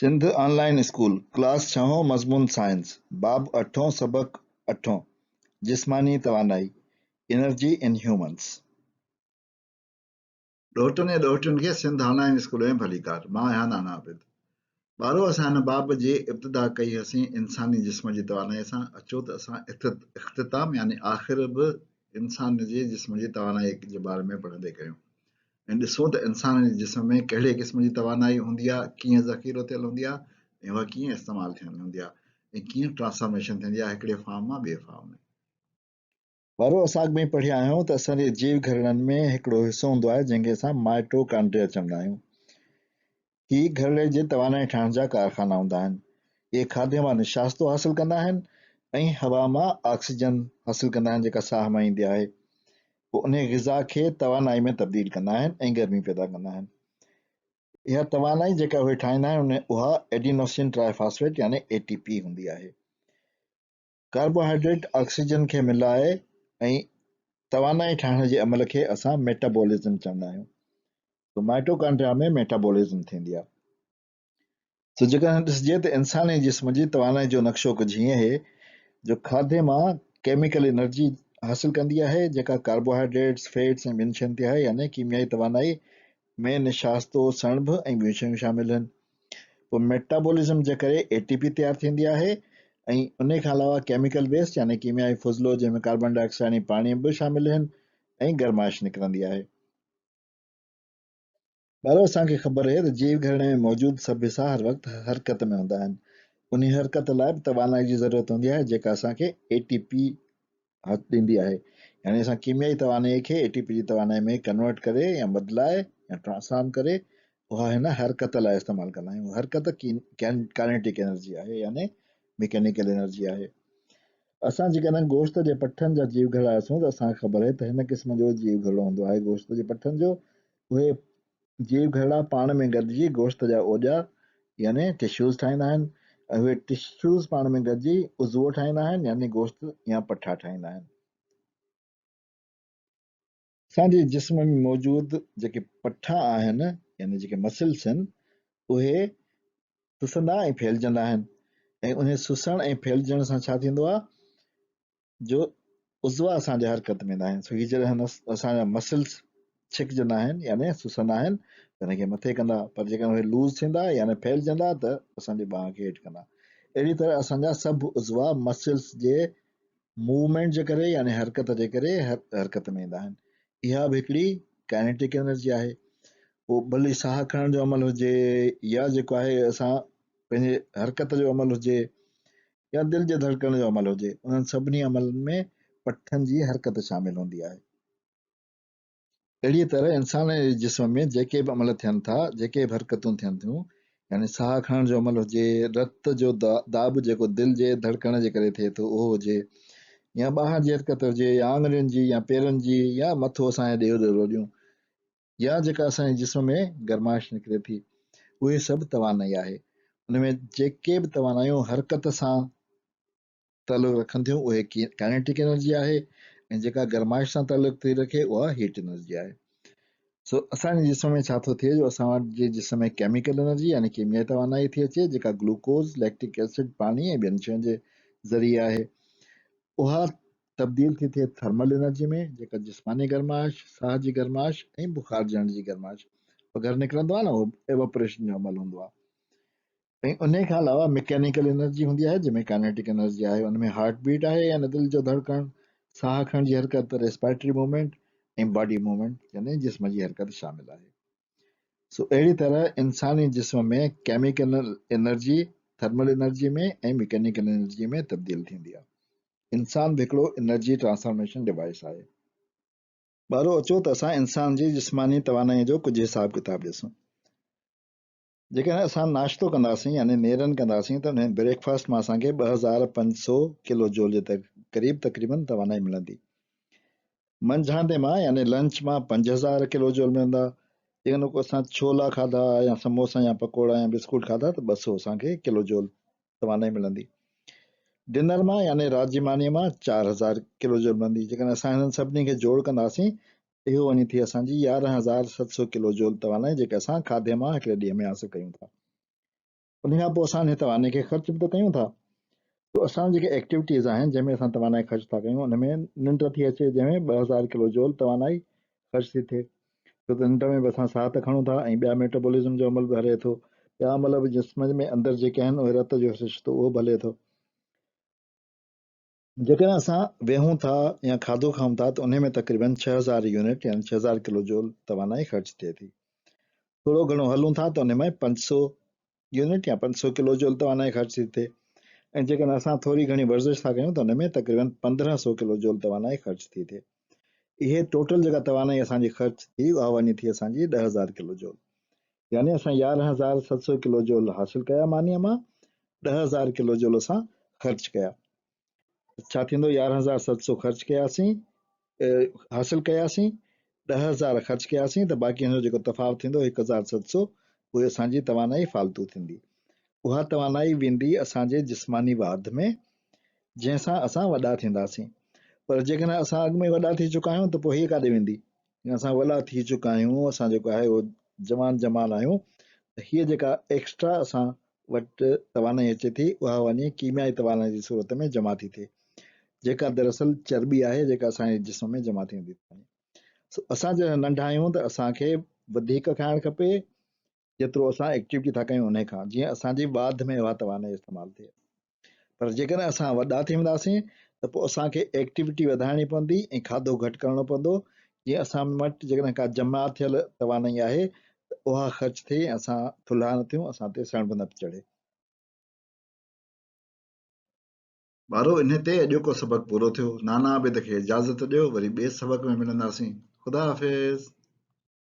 Sindh online school class 6 मज़मून science बाब 8 सबक 8 जिस्मानी तवानाई एनर्जी इन ह्यूमंस। ॾोहटनि ऐं ॾोहटियुनि खे सिंध ऑनलाइन स्कूल में भलीकार। मां आहियां नाना आबिद। ॿारो असां हिन बाब जी इब्तिदा कई हुअसीं इंसानी जिस्म जी तवानाई सां। अचो त असां इख़्तिताम यानी आख़िर बि इंसान जे जिस्म जी तवानाई जे बारे में पढ़ंदे कयूं ऐं ॾिसूं त इंसान जे जिस्म में कहिड़े क़िस्म जी तवानाई हूंदी आहे, कीअं ज़ख़ीरो थियल हूंदी आहे ऐं उहा कीअं इस्तेमालु थियणी हूंदी आहे ऐं कीअं ट्रांसफॉर्मेशन थींदी आहे हिकिड़े फॉर्म मां ॿिए फॉर्म में। वारो असां में पढ़िया आहियूं त असांजे जीव घरड़नि में हिकिड़ो हिसो हूंदो आहे जंहिंखे असां माइटोकॉन्ड्रिया चवंदा आहियूं। ही घरड़े जे तवानाई ठाहिण जा कारखाना हूंदा आहिनि। इहे खाधे मां निशास्तो हासिलु कंदा आहिनि ऐं हवा मां ऑक्सीजन हासिलु कंदा आहिनि जेका साह मां ईंदी आहे। पोइ उन ग़िज़ा खे तवानाई में तब्दील कंदा आहिनि ऐं गर्मी पैदा कंदा आहिनि। इहा तवानाई जेका उहे ठाहींदा आहिनि उहा एडिनोसिन ट्राइफॉस्फेट यानी ATP हूंदी आहे। कार्बोहाइड्रेट ऑक्सीजन खे मिलाए ऐं तवानाई ठाहिण जे अमल खे असां मेटाबॉलिज़म चवंदा आहियूं। तो माइटोकॉन्ड्रिया में मेटाबॉलिज़म थींदी आहे। सो जेकॾहिं ॾिसजे त इंसानी जिस्म जी तवानाई जो नक्शो कुझु हीअं आहे जो खाधे मां केमिकल एनर्जी हासिलु कंदी आहे जेका कार्बोहाइड्रेट्स फैट्स ऐं ॿिनि शयुनि ते आहे यानी कीमियाई तवानाई में निशास्तो सणभ ऐं ॿियूं शयूं शामिल आहिनि। पोइ मेटाबॉलिज़म जे करे ATP तयारु थींदी आहे ऐं उन खां अलावा केमिकल वेस्ट यानी कीमियाई फुज़लो जंहिंमें कार्बन डाइऑक्साइड ऐं पाणी बि शामिल आहिनि ऐं गर्माइश निकिरंदी आहे। ॿारो असांखे ख़बर आहे त जीव घरड़े में मौजूदु सभु हिसा हर वक़्तु हरकत में हूंदा आहिनि। उन हरकत लाइ बि तवानाई जी ज़रूरत हूंदी आहे जेका असांखे ATP ॾींदी आहे। यानी असां कीमियाई तवानाई खे ATP जी तवानाई में कन्वर्ट करे या बदिलाए या ट्रांसफॉर्म करे उहा हिन हरकत लाइ इस्तेमालु कंदा आहियूं। हरकत काइनेटिक एनर्जी आहे यानी मैकेनिकल एनर्जी आहे। असां जेकॾहिं गोश्त जे पठनि जा जीव घरड़ा आहियूं त असांखे ख़बर आहे त हिन क़िस्म जो जीव घरड़ो हूंदो आहे गोश्त जे पठनि जो। उहे जीव घरड़ा पाण में गॾिजी गोश्त जा ओॼा यानी टिश्यूज़ ठाहींदा आहिनि ऐं उहे टिश्यूज़ पाण में गॾिजी उज़वो ठाहींदा आहिनि यानी गोश्त या पठा ठाहींदा आहिनि। असांजे जिस्म में मौजूदु जेके पठा आहिनि यानी जेके मसल्स आहिनि उहे सुसंदा ऐं फैलिजंदा आहिनि ऐं उन सुसण ऐं फैलिजण सां छा थींदो आहे जो उज़वा असांजा हरकत में ईंदा आहिनि। सो हीअ जॾहिं असांजा मसल्स छिकजंदा आहिनि यानी सुसंदा आहिनि त हिनखे मथे कंदा, पर जेकॾहिं उहे लूज़ थींदा यानी फैलिजंदा त असांजे बांह खे हेठि कंदा। अहिड़ी तरह असांजा सभु उज़वा मसल्स जे मूवमेंट जे करे यानी हरकत जे करे हरकत में ईंदा आहिनि। इहा बि हिकिड़ी काइनेटिक एनर्जी आहे। पोइ भली साह खणण जो अमल हुजे या जेको आहे असां पंहिंजे हरकत जो अमल हुजे या दिलि जे धड़कण जो अमल हुजे, उन्हनि सभिनी अमलनि में पठनि जी हरकत शामिल हूंदी आहे। अहिड़ीअ तरह इंसान जे जिस्म में जेके बि अमल थियनि था, जेके बि हरकतूं थियनि थियूं यानी साह खणण जो अमल हुजे, रत जो दाब जेको दिलि जे धड़कण जे करे थिए थो उहो हुजे या ॿाहिरि जी हरकत हुजे या आङुरियुनि जी या पेरनि जी या मथो असांजे ॾेउ ॾोड़ियूं या जेका असांजे जिस्म में गर्माइश निकिरे थी, उहे सभु तवानाई आहे। उनमें जेके बि तवानायूं हरकत सां तालुक रखनि थियूं उहे काइनेटिक एनर्जी आहे ऐं जेका गर्माइश सां तालुक थी रखे उहा हीट एनर्जी आहे। सो असांजे जिस्म में छा थो थिए जो असां जे जिस्म में केमिकल एनर्जी यानी कीमियाई तवानाई थी अचे जेका ग्लूकोज़ लैक्टिक एसिड पाणी ऐं ॿियनि शयुनि जे ज़रिए आहे। उहा तब्दील थी थिए थर्मल एनर्जी में जेका जिस्मानी गर्माइश, साह जी गर्माइश ऐं बुखार जण जी गर्माइश वग़ैरह निकिरंदो आहे न उहो एवोपरेशन जो अमल हूंदो आहे। ऐं उन खां अलावा मैकेनिकल एनर्जी हूंदी आहे जंहिंमें काइनेटिक एनर्जी आहे। उनमें हार्ट बीट आहे यानी दिलि जो धड़कण, साह खणण जी हरकत रेस्पिरेटरी मूवमेंट ऐं बॉडी मूवमेंट यानी जिस्म जी हरकत शामिल आहे। सो अहिड़ी तरह इंसानी जिस्म में केमिकल एनर्जी थर्मल एनर्जी में ऐं मैकेनिकल एनर्जी में तब्दील थींदी आहे। इंसान बि हिकिड़ो एनर्जी ट्रांसफॉर्मेशन डिवाइस आहे। ॿारो अचो त असां इंसान जी जिस्मानी तवानाई जो कुझु हिसाब किताब ॾिसूं। जेकॾहिं असां नाश्तो कंदासीं यानी नेरनि कंदासीं त हुन ब्रेकफास्ट मां असांखे 2500 किलो जूल जे क़रीब तक़रीबन तवानाई मिलंदी। मंझंदि मां यानी लंच मां 5000 किलो जूल मिलंदा। जेकॾहिं को असां छोला खाधा या समोसा या पकोड़ा या बिस्कुट खाधा त 200 असांखे किलो जूल तवानाई मिलंदी। डिनर मां यानी राति जी मानीअ मां 4000 किलो जूल मिलंदी। जेकॾहिं असां हिननि सभिनी खे जोड़ कंदासीं इहो वञी थी असांजी 11700 किलो जूल तवानाई जेके असां खाधे मां हिकिड़े ॾींहं में हासिलु कयूं था। उन खां पोइ असां तवाने खे ख़र्च बि त कयूं था। तो असां जेके एक्टिविटीज़ आहिनि जंहिंमें असां तवानाई ख़र्च था कयूं उन में निंड थी अचे जंहिंमें 2000 किलो जूल तवानाई ख़र्च थी थिए। छो त निंड में बि असां साह त खणूं था ऐं ॿिया मेटाबॉलिज़म जो अमल बि हले थो। ॿिया अमल बि जिस्म में अंदरि जेके आहिनि उहे रत जो सिरिश्तो उहो बि हले थो। जेकॾहिं असां वेहूं था या खाधो खाऊं था त उन में तक़रीबन 6000 यूनिट यानी 6000 किलो जूल तवानाई ख़र्च थिए थी। थोरो घणो हलूं था त उन में 500 यूनिट या 500 किलो जूल तवानाई ख़र्च थी थिए। ऐं जेकॾहिं असां थोरी घणी वर्जिश था कयूं त उन में तक़रीबन 1500 किलो जूल तवानाई ख़र्च थी थिए। इहे टोटल जेका तवानाई असांजी ख़र्च थी उहा वञी थी असांजी 10,000 किलो जूल। यानी असां 11,700 किलो जूल हासिल कया मानीअ मां, 10,000 किलो जूल असां ख़र्च कया। छा थींदो 11,700 ख़र्च कयासीं, हासिल कयासीं, 10,000 ख़र्च कयासीं त बाक़ी हिन जो जेको तफ़ावत थींदो 1,700 उहे असांजी तवानाई फालतू थींदी। उहा तवानाई वेंदी असांजे जिस्मानी वाध में जंहिंसां असां वॾा थींदासीं। पर जेकॾहिं असां अॻु में वॾा थी चुका आहियूं त पोइ हीअ काॾे वेंदी। असां वॾा थी चुका आहियूं, असां जेको आहे उहो जवान जमाल आहियूं, त हीअ जेका एक्स्ट्रा असां वटि तवानाई अचे थी उहा वञी कीमियाई तवानाई जी सूरत में जमा थी थिए, जेका दरअसल चर्बी आहे जेका असांजे जिस्म में जमा थींदी। असां जॾहिं नंढा आहियूं त असांखे वधीक खाइणु खपे जेतिरो असां एक्टिविटी था कयूं उन खां, जीअं असांजी वाध में उहा तवानाई इस्तेमालु थिए। पर जेकॾहिं असां वॾा थी वेंदासीं त पोइ असांखे एक्टिविटी वधाइणी पवंदी ऐं खाधो घटि करणो पवंदो, जीअं असां वटि जेकॾहिं का जमा थियल तवानाई आहे त उहा ख़र्च थिए, असां थुल्हा न थियूं, असां ते सण बि न चढ़े। ॿारो इन ते अॼोको सबक़ पूरो थियो। नाना आबिद खे इजाज़त ॾियो, वरी ॿिए सबक़ में मिलंदासीं। ख़ुदा हाफ़िज़।